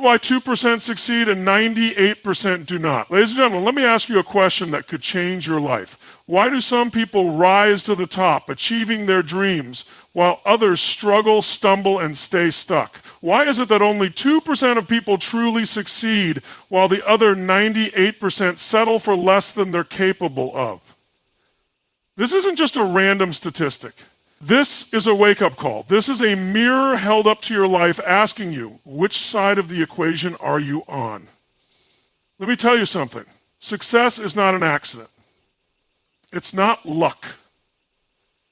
why 2% succeed and 98% do not? Ladies and gentlemen, let me ask you a question that could change your life. Why do some people rise to the top, achieving their dreams, while others struggle, stumble, and stay stuck? Why is it that only 2% of people truly succeed, while the other 98% settle for less than they're capable of? This isn't just a random statistic. This is a wake-up call. This is a mirror held up to your life asking you, which side of the equation are you on? Let me tell you something. Success is not an accident. It's not luck.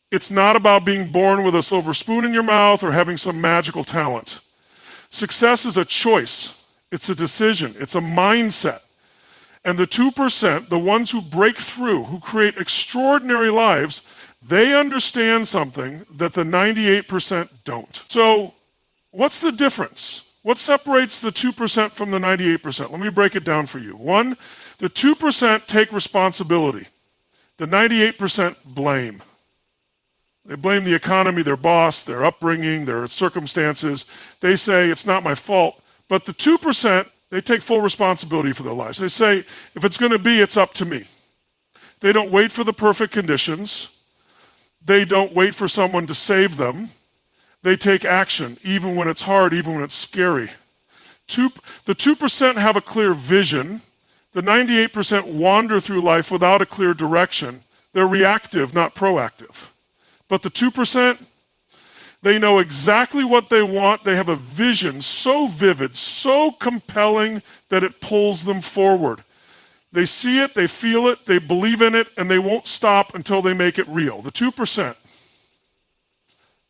It's not about being born with a silver spoon in your mouth or having some magical talent. Success is a choice. It's a decision. It's a mindset. And the 2%, the ones who break through, who create extraordinary lives, they understand something that the 98% don't. So what's the difference? What separates the 2% from the 98%? Let me break it down for you. One, the 2% take responsibility. The 98% blame. They blame the economy, their boss, their upbringing, their circumstances. They say, it's not my fault. But the 2%, they take full responsibility for their lives. They say, if it's going to be, it's up to me. They don't wait for the perfect conditions. They don't wait for someone to save them. They take action, even when it's hard, even when it's scary. The 2% have a clear vision. The 98% wander through life without a clear direction. They're reactive, not proactive. But the 2%, they know exactly what they want. They have a vision so vivid, so compelling that it pulls them forward. They see it, they feel it, they believe in it, and they won't stop until they make it real. The 2%,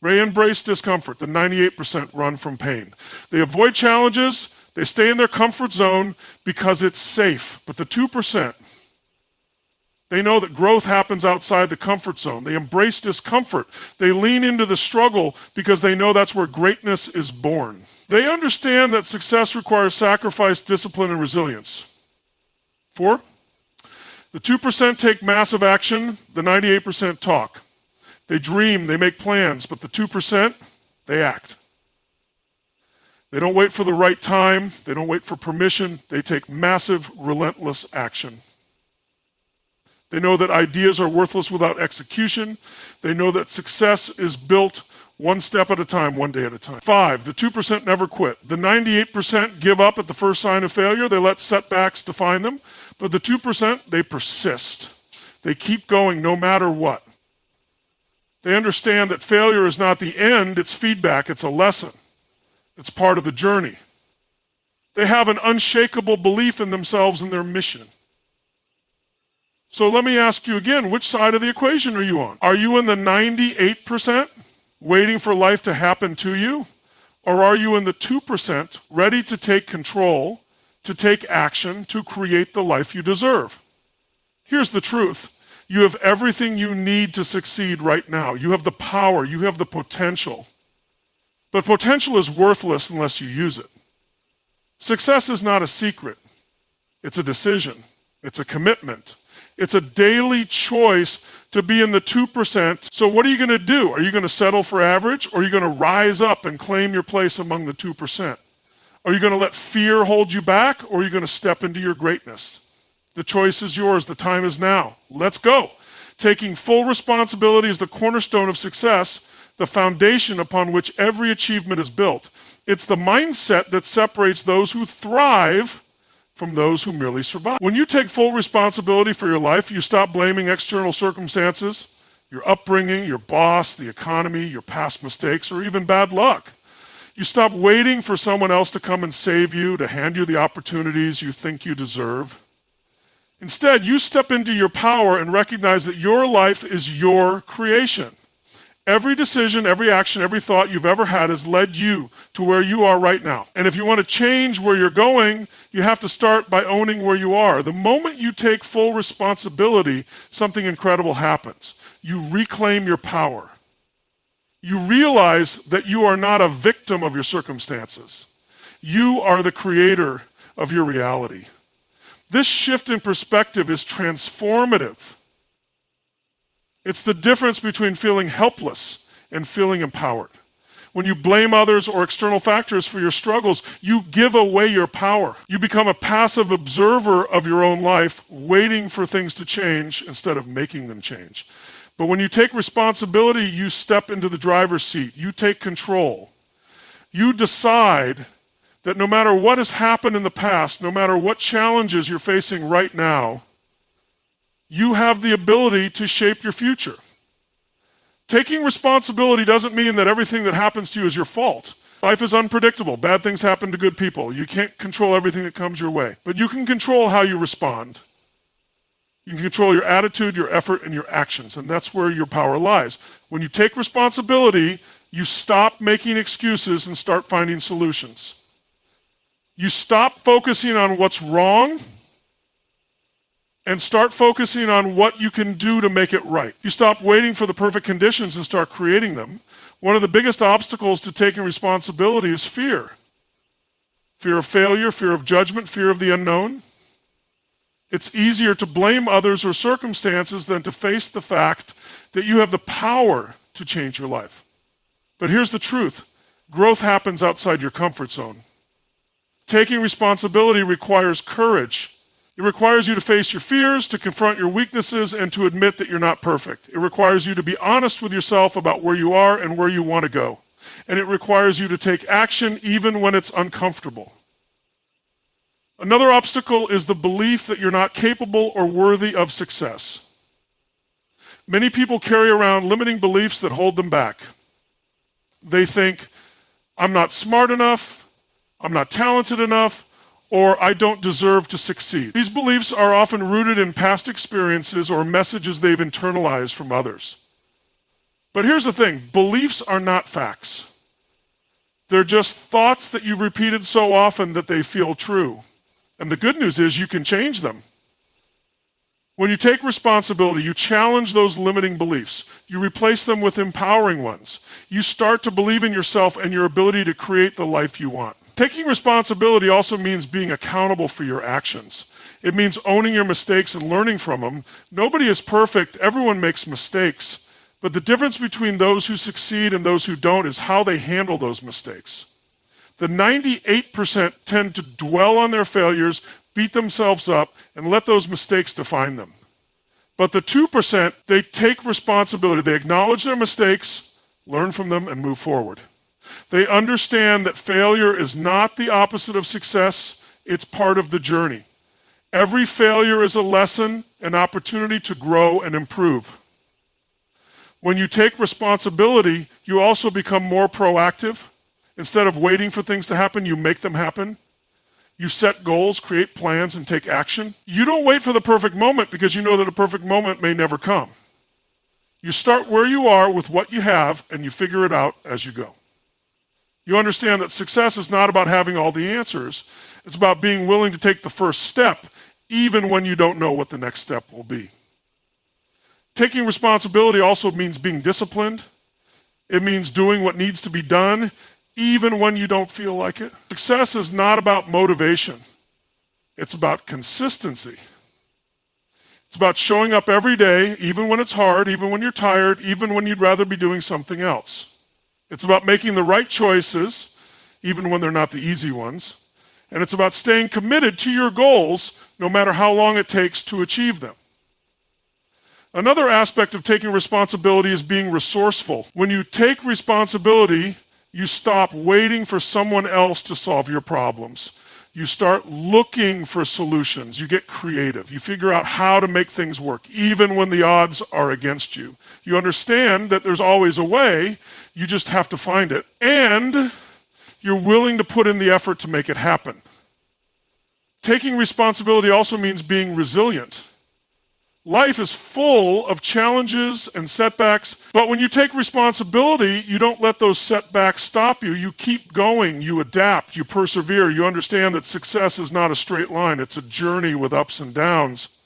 they embrace discomfort. The 98% run from pain. They avoid challenges. They stay in their comfort zone because it's safe. But the 2%, they know that growth happens outside the comfort zone. They embrace discomfort. They lean into the struggle because they know that's where greatness is born. They understand that success requires sacrifice, discipline, and resilience. 4, the 2% take massive action. The 98% talk. They dream, they make plans, but the 2%, they act. They don't wait for the right time. They don't wait for permission. They take massive, relentless action. They know that ideas are worthless without execution. They know that success is built one step at a time, one day at a time. 5, the 2% never quit. The 98% give up at the first sign of failure. They let setbacks define them. But the 2%, they persist. They keep going no matter what. They understand that failure is not the end, it's feedback, it's a lesson. It's part of the journey. They have an unshakable belief in themselves and their mission. So let me ask you again, which side of the equation are you on? Are you in the 98%, waiting for life to happen to you? Or are you in the 2%, ready to take control, to take action, to create the life you deserve? Here's the truth. You have everything you need to succeed right now. You have the power, you have the potential. But potential is worthless unless you use it. Success is not a secret. It's a decision. It's a commitment. It's a daily choice to be in the 2%. So what are you going to do? Are you going to settle for average, or are you going to rise up and claim your place among the 2%? Are you going to let fear hold you back, or are you going to step into your greatness? The choice is yours. The time is now. Let's go. Taking full responsibility is the cornerstone of success, the foundation upon which every achievement is built. It's the mindset that separates those who thrive from those who merely survive. When you take full responsibility for your life, you stop blaming external circumstances, your upbringing, your boss, the economy, your past mistakes, or even bad luck. You stop waiting for someone else to come and save you, to hand you the opportunities you think you deserve. Instead, you step into your power and recognize that your life is your creation. Every decision, every action, every thought you've ever had has led you to where you are right now. And if you want to change where you're going, you have to start by owning where you are. The moment you take full responsibility, something incredible happens. You reclaim your power. You realize that you are not a victim of your circumstances. You are the creator of your reality. This shift in perspective is transformative. It's the difference between feeling helpless and feeling empowered. When you blame others or external factors for your struggles, you give away your power. You become a passive observer of your own life, waiting for things to change instead of making them change. But when you take responsibility, you step into the driver's seat. You take control. You decide that no matter what has happened in the past, no matter what challenges you're facing right now, you have the ability to shape your future. Taking responsibility doesn't mean that everything that happens to you is your fault. Life is unpredictable. Bad things happen to good people. You can't control everything that comes your way. But you can control how you respond. You can control your attitude, your effort, and your actions. And that's where your power lies. When you take responsibility, you stop making excuses and start finding solutions. You stop focusing on what's wrong and start focusing on what you can do to make it right. You stop waiting for the perfect conditions and start creating them. One of the biggest obstacles to taking responsibility is fear. Fear of failure, fear of judgment, fear of the unknown. It's easier to blame others or circumstances than to face the fact that you have the power to change your life. But here's the truth. Growth happens outside your comfort zone. Taking responsibility requires courage. It requires you to face your fears, to confront your weaknesses, and to admit that you're not perfect. It requires you to be honest with yourself about where you are and where you want to go. And it requires you to take action even when it's uncomfortable. Another obstacle is the belief that you're not capable or worthy of success. Many people carry around limiting beliefs that hold them back. They think, I'm not smart enough, I'm not talented enough, or I don't deserve to succeed. These beliefs are often rooted in past experiences or messages they've internalized from others. But here's the thing, beliefs are not facts. They're just thoughts that you've repeated so often that they feel true. And the good news is you can change them. When you take responsibility, you challenge those limiting beliefs. You replace them with empowering ones. You start to believe in yourself and your ability to create the life you want. Taking responsibility also means being accountable for your actions. It means owning your mistakes and learning from them. Nobody is perfect. Everyone makes mistakes. But the difference between those who succeed and those who don't is how they handle those mistakes. The 98% tend to dwell on their failures, beat themselves up, and let those mistakes define them. But the 2%, they take responsibility. They acknowledge their mistakes, learn from them, and move forward. They understand that failure is not the opposite of success, it's part of the journey. Every failure is a lesson, an opportunity to grow and improve. When you take responsibility, you also become more proactive. Instead of waiting for things to happen, you make them happen. You set goals, create plans, and take action. You don't wait for the perfect moment because you know that a perfect moment may never come. You start where you are with what you have, and you figure it out as you go. You understand that success is not about having all the answers. It's about being willing to take the first step, even when you don't know what the next step will be. Taking responsibility also means being disciplined. It means doing what needs to be done, even when you don't feel like it. Success is not about motivation. It's about consistency. It's about showing up every day, even when it's hard, even when you're tired, even when you'd rather be doing something else. It's about making the right choices, even when they're not the easy ones. And it's about staying committed to your goals, no matter how long it takes to achieve them. Another aspect of taking responsibility is being resourceful. When you take responsibility, you stop waiting for someone else to solve your problems. You start looking for solutions. You get creative. You figure out how to make things work, even when the odds are against you. You understand that there's always a way. You just have to find it. And you're willing to put in the effort to make it happen. Taking responsibility also means being resilient. Life is full of challenges and setbacks, but when you take responsibility, you don't let those setbacks stop you. You keep going, you adapt, you persevere. You understand that success is not a straight line. It's a journey with ups and downs.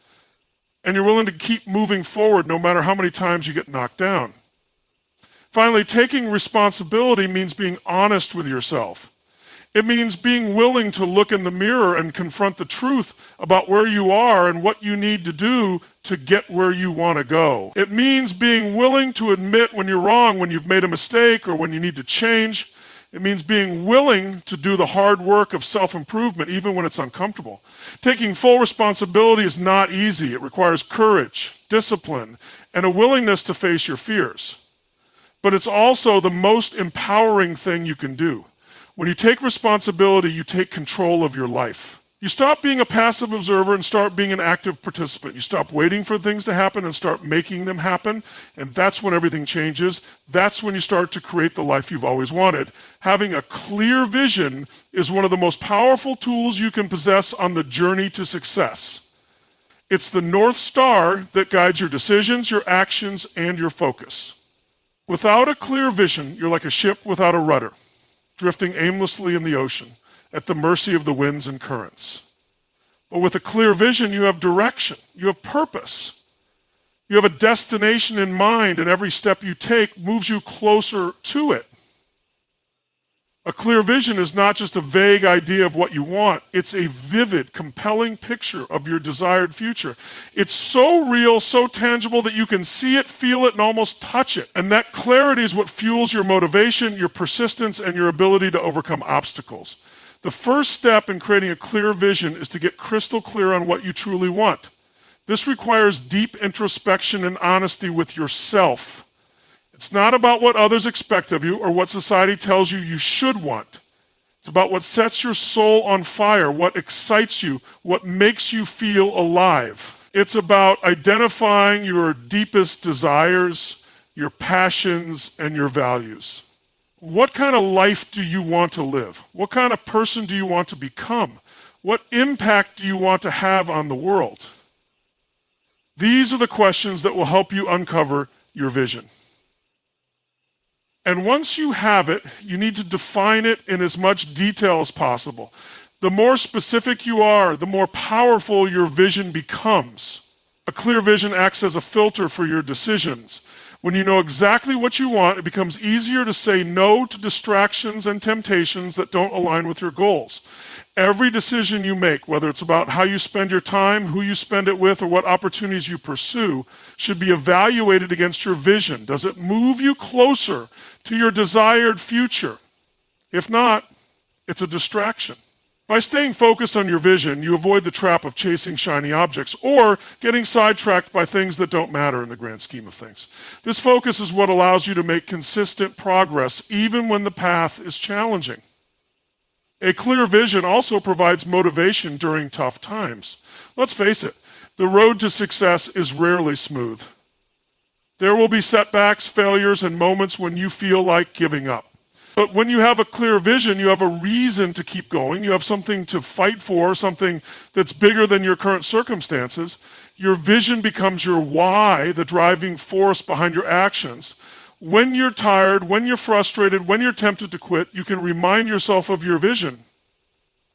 And you're willing to keep moving forward no matter how many times you get knocked down. Finally, taking responsibility means being honest with yourself. It means being willing to look in the mirror and confront the truth about where you are and what you need to do to get where you want to go. It means being willing to admit when you're wrong, when you've made a mistake, or when you need to change. It means being willing to do the hard work of self-improvement, even when it's uncomfortable. Taking full responsibility is not easy. It requires courage, discipline, and a willingness to face your fears. But it's also the most empowering thing you can do. When you take responsibility, you take control of your life. You stop being a passive observer and start being an active participant. You stop waiting for things to happen and start making them happen, and that's when everything changes. That's when you start to create the life you've always wanted. Having a clear vision is one of the most powerful tools you can possess on the journey to success. It's the North Star that guides your decisions, your actions, and your focus. Without a clear vision, you're like a ship without a rudder, drifting aimlessly in the ocean, at the mercy of the winds and currents. But with a clear vision, you have direction, you have purpose. You have a destination in mind, and every step you take moves you closer to it. A clear vision is not just a vague idea of what you want. It's a vivid, compelling picture of your desired future. It's so real, so tangible that you can see it, feel it, and almost touch it. And that clarity is what fuels your motivation, your persistence, and your ability to overcome obstacles. The first step in creating a clear vision is to get crystal clear on what you truly want. This requires deep introspection and honesty with yourself. It's not about what others expect of you or what society tells you you should want. It's about what sets your soul on fire, what excites you, what makes you feel alive. It's about identifying your deepest desires, your passions, and your values. What kind of life do you want to live? What kind of person do you want to become? What impact do you want to have on the world? These are the questions that will help you uncover your vision. And once you have it, you need to define it in as much detail as possible. The more specific you are, the more powerful your vision becomes. A clear vision acts as a filter for your decisions. When you know exactly what you want, it becomes easier to say no to distractions and temptations that don't align with your goals. Every decision you make, whether it's about how you spend your time, who you spend it with, or what opportunities you pursue, should be evaluated against your vision. Does it move you closer to your desired future? If not, it's a distraction. By staying focused on your vision, you avoid the trap of chasing shiny objects or getting sidetracked by things that don't matter in the grand scheme of things. This focus is what allows you to make consistent progress even when the path is challenging. A clear vision also provides motivation during tough times. Let's face it, the road to success is rarely smooth. There will be setbacks, failures, and moments when you feel like giving up. But when you have a clear vision, you have a reason to keep going. You have something to fight for, something that's bigger than your current circumstances. Your vision becomes your why, the driving force behind your actions. When you're tired, when you're frustrated, when you're tempted to quit, you can remind yourself of your vision.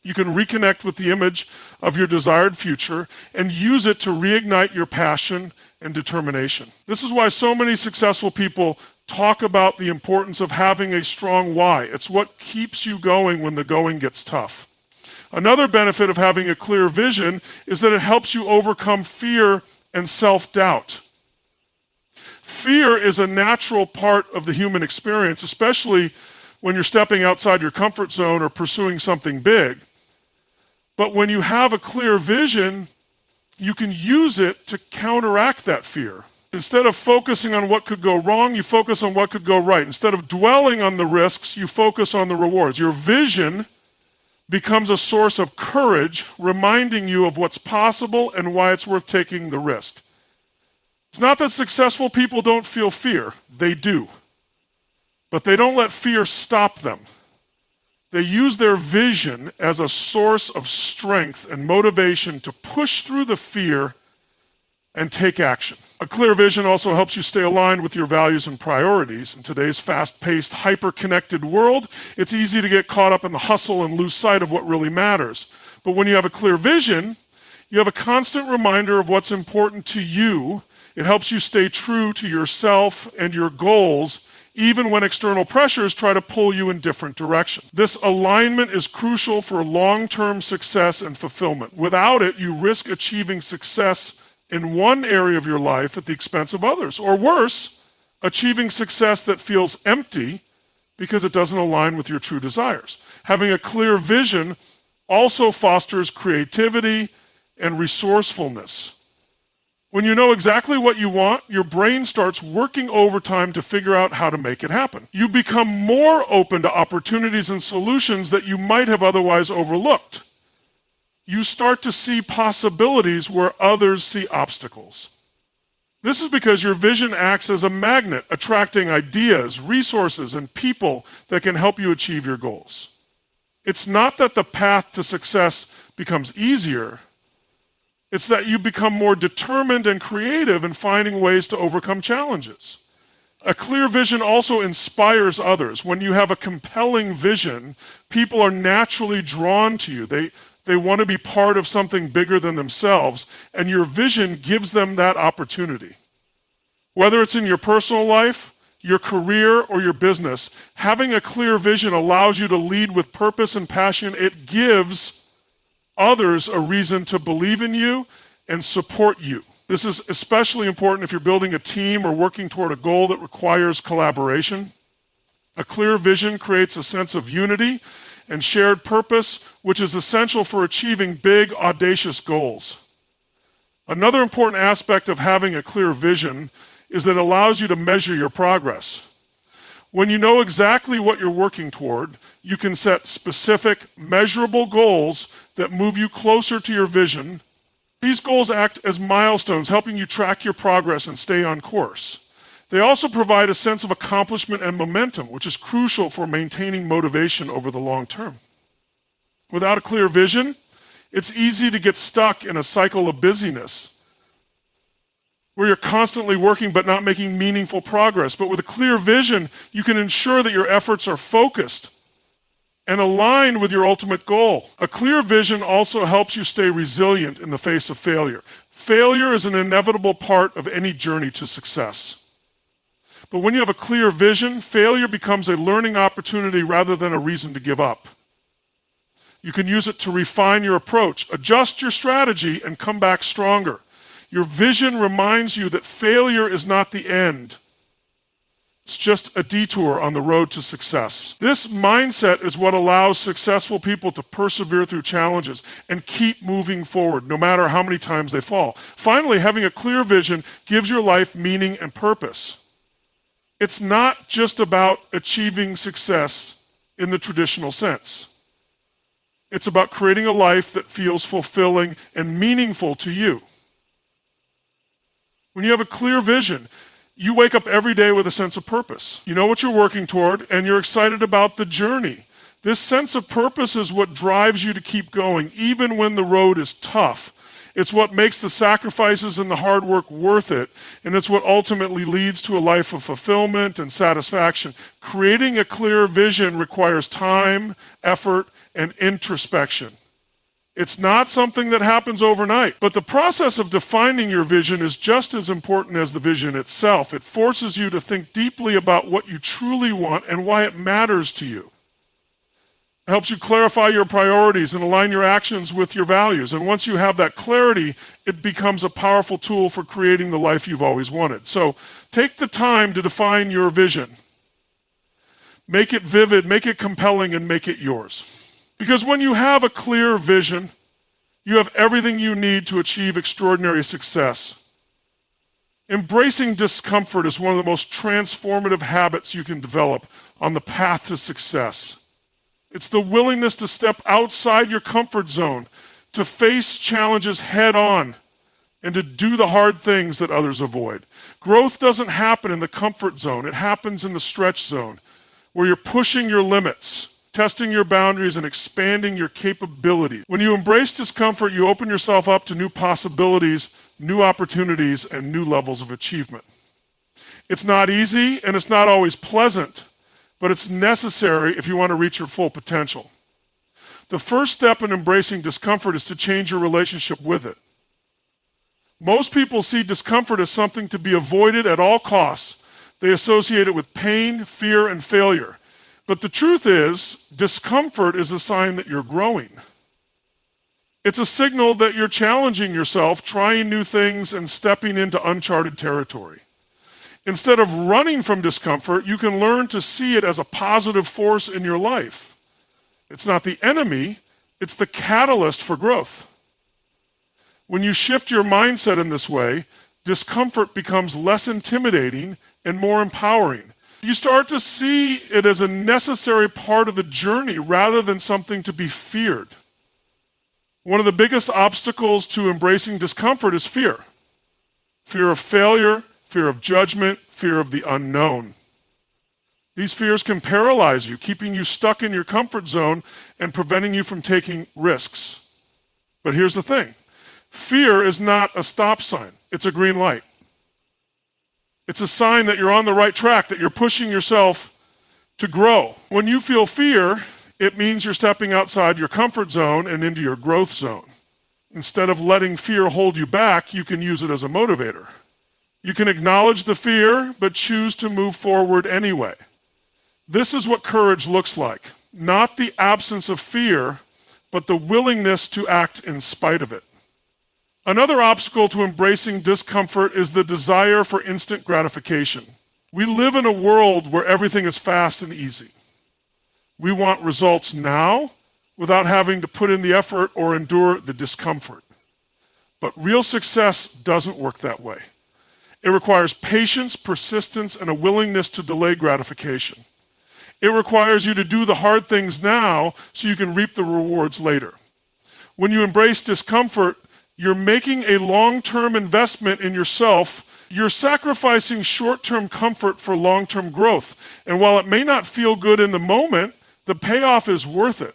You can reconnect with the image of your desired future and use it to reignite your passion and determination. This is why so many successful people talk about the importance of having a strong why. It's what keeps you going when the going gets tough. Another benefit of having a clear vision is that it helps you overcome fear and self-doubt. Fear is a natural part of the human experience, especially when you're stepping outside your comfort zone or pursuing something big. But when you have a clear vision, you can use it to counteract that fear. Instead of focusing on what could go wrong, you focus on what could go right. Instead of dwelling on the risks, you focus on the rewards. Your vision becomes a source of courage, reminding you of what's possible and why it's worth taking the risk. It's not that successful people don't feel fear. They do. But they don't let fear stop them. They use their vision as a source of strength and motivation to push through the fear and take action. A clear vision also helps you stay aligned with your values and priorities. In today's fast-paced, hyper-connected world, it's easy to get caught up in the hustle and lose sight of what really matters. But when you have a clear vision, you have a constant reminder of what's important to you. It helps you stay true to yourself and your goals, even when external pressures try to pull you in different directions. This alignment is crucial for long-term success and fulfillment. Without it, you risk achieving success in one area of your life at the expense of others, or worse, achieving success that feels empty because it doesn't align with your true desires. Having a clear vision also fosters creativity and resourcefulness. When you know exactly what you want, your brain starts working overtime to figure out how to make it happen. You become more open to opportunities and solutions that you might have otherwise overlooked. You start to see possibilities where others see obstacles. This is because your vision acts as a magnet, attracting ideas, resources, and people that can help you achieve your goals. It's not that the path to success becomes easier. It's that you become more determined and creative in finding ways to overcome challenges. A clear vision also inspires others. When you have a compelling vision, people are naturally drawn to you. They want to be part of something bigger than themselves, and your vision gives them that opportunity. Whether it's in your personal life, your career, or your business, having a clear vision allows you to lead with purpose and passion. It gives others a reason to believe in you and support you. This is especially important if you're building a team or working toward a goal that requires collaboration. A clear vision creates a sense of unity and shared purpose, which is essential for achieving big, audacious goals. Another important aspect of having a clear vision is that it allows you to measure your progress. When you know exactly what you're working toward, you can set specific, measurable goals that move you closer to your vision. These goals act as milestones, helping you track your progress and stay on course. They also provide a sense of accomplishment and momentum, which is crucial for maintaining motivation over the long term. Without a clear vision, it's easy to get stuck in a cycle of busyness, where you're constantly working but not making meaningful progress. But with a clear vision, you can ensure that your efforts are focused and aligned with your ultimate goal. A clear vision also helps you stay resilient in the face of failure. Failure is an inevitable part of any journey to success. But when you have a clear vision, failure becomes a learning opportunity rather than a reason to give up. You can use it to refine your approach, adjust your strategy, and come back stronger. Your vision reminds you that failure is not the end. It's just a detour on the road to success. This mindset is what allows successful people to persevere through challenges and keep moving forward, no matter how many times they fall. Finally, having a clear vision gives your life meaning and purpose. It's not just about achieving success in the traditional sense. It's about creating a life that feels fulfilling and meaningful to you. When you have a clear vision, you wake up every day with a sense of purpose. You know what you're working toward, and you're excited about the journey. This sense of purpose is what drives you to keep going, even when the road is tough. It's what makes the sacrifices and the hard work worth it, and it's what ultimately leads to a life of fulfillment and satisfaction. Creating a clear vision requires time, effort, and introspection. It's not something that happens overnight, but the process of defining your vision is just as important as the vision itself. It forces you to think deeply about what you truly want and why it matters to you. It helps you clarify your priorities and align your actions with your values. And once you have that clarity, it becomes a powerful tool for creating the life you've always wanted. So take the time to define your vision. Make it vivid, make it compelling, and make it yours. Because when you have a clear vision, you have everything you need to achieve extraordinary success. Embracing discomfort is one of the most transformative habits you can develop on the path to success. It's the willingness to step outside your comfort zone, to face challenges head on, and to do the hard things that others avoid. Growth doesn't happen in the comfort zone. It happens in the stretch zone, where you're pushing your limits, testing your boundaries, and expanding your capabilities. When you embrace discomfort, you open yourself up to new possibilities, new opportunities, and new levels of achievement. It's not easy, and it's not always pleasant, but it's necessary if you want to reach your full potential. The first step in embracing discomfort is to change your relationship with it. Most people see discomfort as something to be avoided at all costs. They associate it with pain, fear, and failure. But the truth is, discomfort is a sign that you're growing. It's a signal that you're challenging yourself, trying new things, and stepping into uncharted territory. Instead of running from discomfort, you can learn to see it as a positive force in your life. It's not the enemy, it's the catalyst for growth. When you shift your mindset in this way, discomfort becomes less intimidating and more empowering. You start to see it as a necessary part of the journey rather than something to be feared. One of the biggest obstacles to embracing discomfort is fear. Fear of failure, fear of judgment, fear of the unknown. These fears can paralyze you, keeping you stuck in your comfort zone and preventing you from taking risks. But here's the thing. Fear is not a stop sign. It's a green light. It's a sign that you're on the right track, that you're pushing yourself to grow. When you feel fear, it means you're stepping outside your comfort zone and into your growth zone. Instead of letting fear hold you back, you can use it as a motivator. You can acknowledge the fear, but choose to move forward anyway. This is what courage looks like. Not the absence of fear, but the willingness to act in spite of it. Another obstacle to embracing discomfort is the desire for instant gratification. We live in a world where everything is fast and easy. We want results now without having to put in the effort or endure the discomfort. But real success doesn't work that way. It requires patience, persistence, and a willingness to delay gratification. It requires you to do the hard things now so you can reap the rewards later. When you embrace discomfort, you're making a long-term investment in yourself. You're sacrificing short-term comfort for long-term growth. And while it may not feel good in the moment, the payoff is worth it.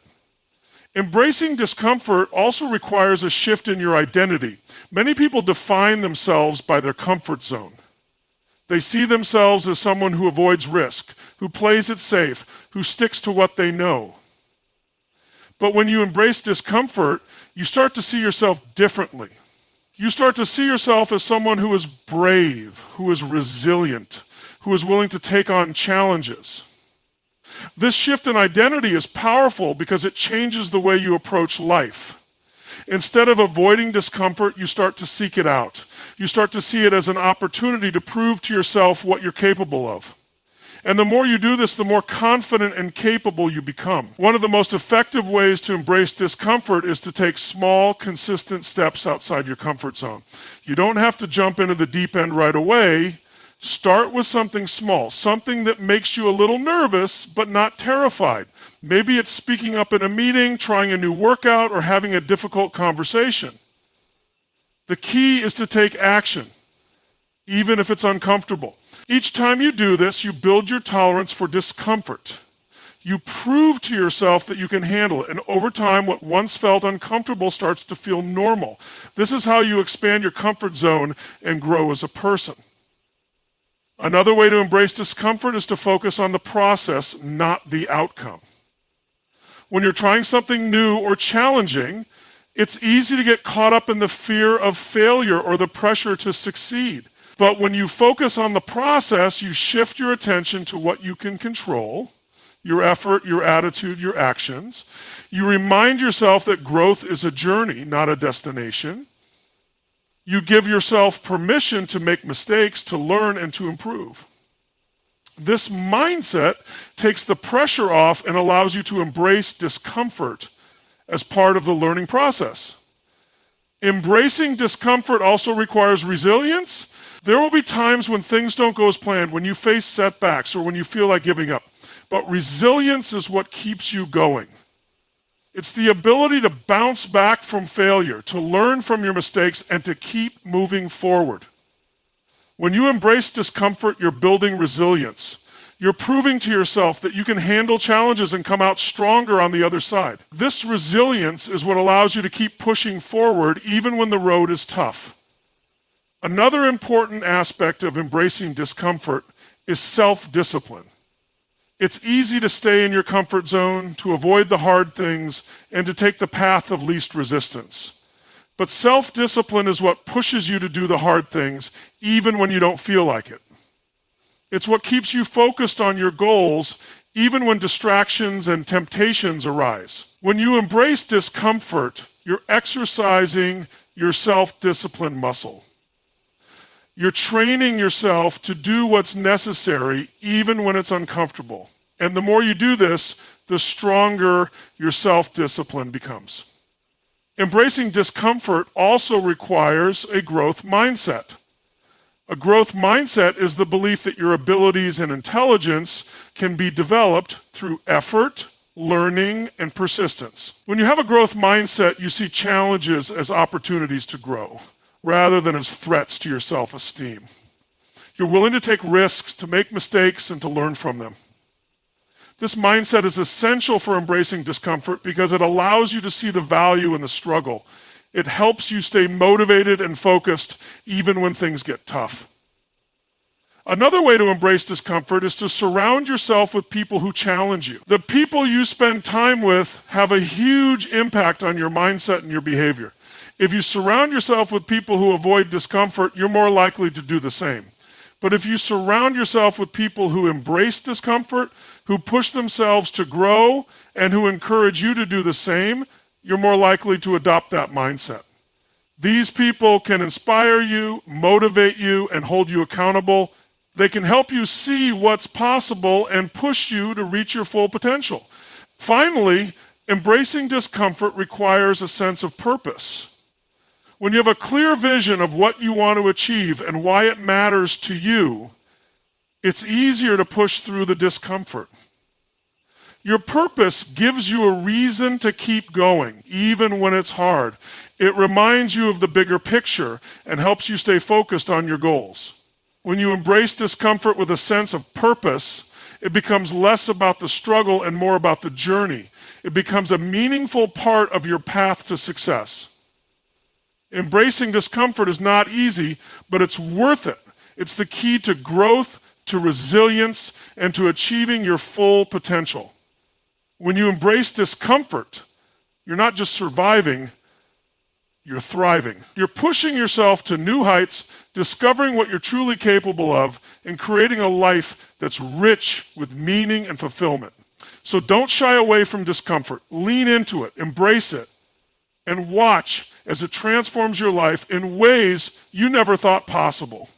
Embracing discomfort also requires a shift in your identity. Many people define themselves by their comfort zone. They see themselves as someone who avoids risk, who plays it safe, who sticks to what they know. But when you embrace discomfort, you start to see yourself differently. You start to see yourself as someone who is brave, who is resilient, who is willing to take on challenges. This shift in identity is powerful because it changes the way you approach life. Instead of avoiding discomfort, you start to seek it out. You start to see it as an opportunity to prove to yourself what you're capable of. And the more you do this, the more confident and capable you become. One of the most effective ways to embrace discomfort is to take small, consistent steps outside your comfort zone. You don't have to jump into the deep end right away. Start with something small, something that makes you a little nervous, but not terrified. Maybe it's speaking up in a meeting, trying a new workout, or having a difficult conversation. The key is to take action, even if it's uncomfortable. Each time you do this, you build your tolerance for discomfort. You prove to yourself that you can handle it, and over time, what once felt uncomfortable starts to feel normal. This is how you expand your comfort zone and grow as a person. Another way to embrace discomfort is to focus on the process, not the outcome. When you're trying something new or challenging, it's easy to get caught up in the fear of failure or the pressure to succeed. But when you focus on the process, you shift your attention to what you can control, your effort, your attitude, your actions. You remind yourself that growth is a journey, not a destination. You give yourself permission to make mistakes, to learn, and to improve. This mindset takes the pressure off and allows you to embrace discomfort as part of the learning process. Embracing discomfort also requires resilience. There will be times when things don't go as planned, when you face setbacks or when you feel like giving up. But resilience is what keeps you going. It's the ability to bounce back from failure, to learn from your mistakes, and to keep moving forward. When you embrace discomfort, you're building resilience. You're proving to yourself that you can handle challenges and come out stronger on the other side. This resilience is what allows you to keep pushing forward even when the road is tough. Another important aspect of embracing discomfort is self-discipline. It's easy to stay in your comfort zone, to avoid the hard things, and to take the path of least resistance. But self-discipline is what pushes you to do the hard things, even when you don't feel like it. It's what keeps you focused on your goals, even when distractions and temptations arise. When you embrace discomfort, you're exercising your self-discipline muscle. You're training yourself to do what's necessary, even when it's uncomfortable. And the more you do this, the stronger your self-discipline becomes. Embracing discomfort also requires a growth mindset. A growth mindset is the belief that your abilities and intelligence can be developed through effort, learning, and persistence. When you have a growth mindset, you see challenges as opportunities to grow, rather than as threats to your self-esteem. You're willing to take risks, to make mistakes, and to learn from them. This mindset is essential for embracing discomfort because it allows you to see the value in the struggle. It helps you stay motivated and focused even when things get tough. Another way to embrace discomfort is to surround yourself with people who challenge you. The people you spend time with have a huge impact on your mindset and your behavior. If you surround yourself with people who avoid discomfort, you're more likely to do the same. But if you surround yourself with people who embrace discomfort, who push themselves to grow, and who encourage you to do the same, you're more likely to adopt that mindset. These people can inspire you, motivate you, and hold you accountable. They can help you see what's possible and push you to reach your full potential. Finally, embracing discomfort requires a sense of purpose. When you have a clear vision of what you want to achieve and why it matters to you, it's easier to push through the discomfort. Your purpose gives you a reason to keep going, even when it's hard. It reminds you of the bigger picture and helps you stay focused on your goals. When you embrace discomfort with a sense of purpose, it becomes less about the struggle and more about the journey. It becomes a meaningful part of your path to success. Embracing discomfort is not easy, but it's worth it. It's the key to growth, to resilience, and to achieving your full potential. When you embrace discomfort, you're not just surviving, you're thriving. You're pushing yourself to new heights, discovering what you're truly capable of, and creating a life that's rich with meaning and fulfillment. So don't shy away from discomfort. Lean into it, embrace it, and watch as it transforms your life in ways you never thought possible.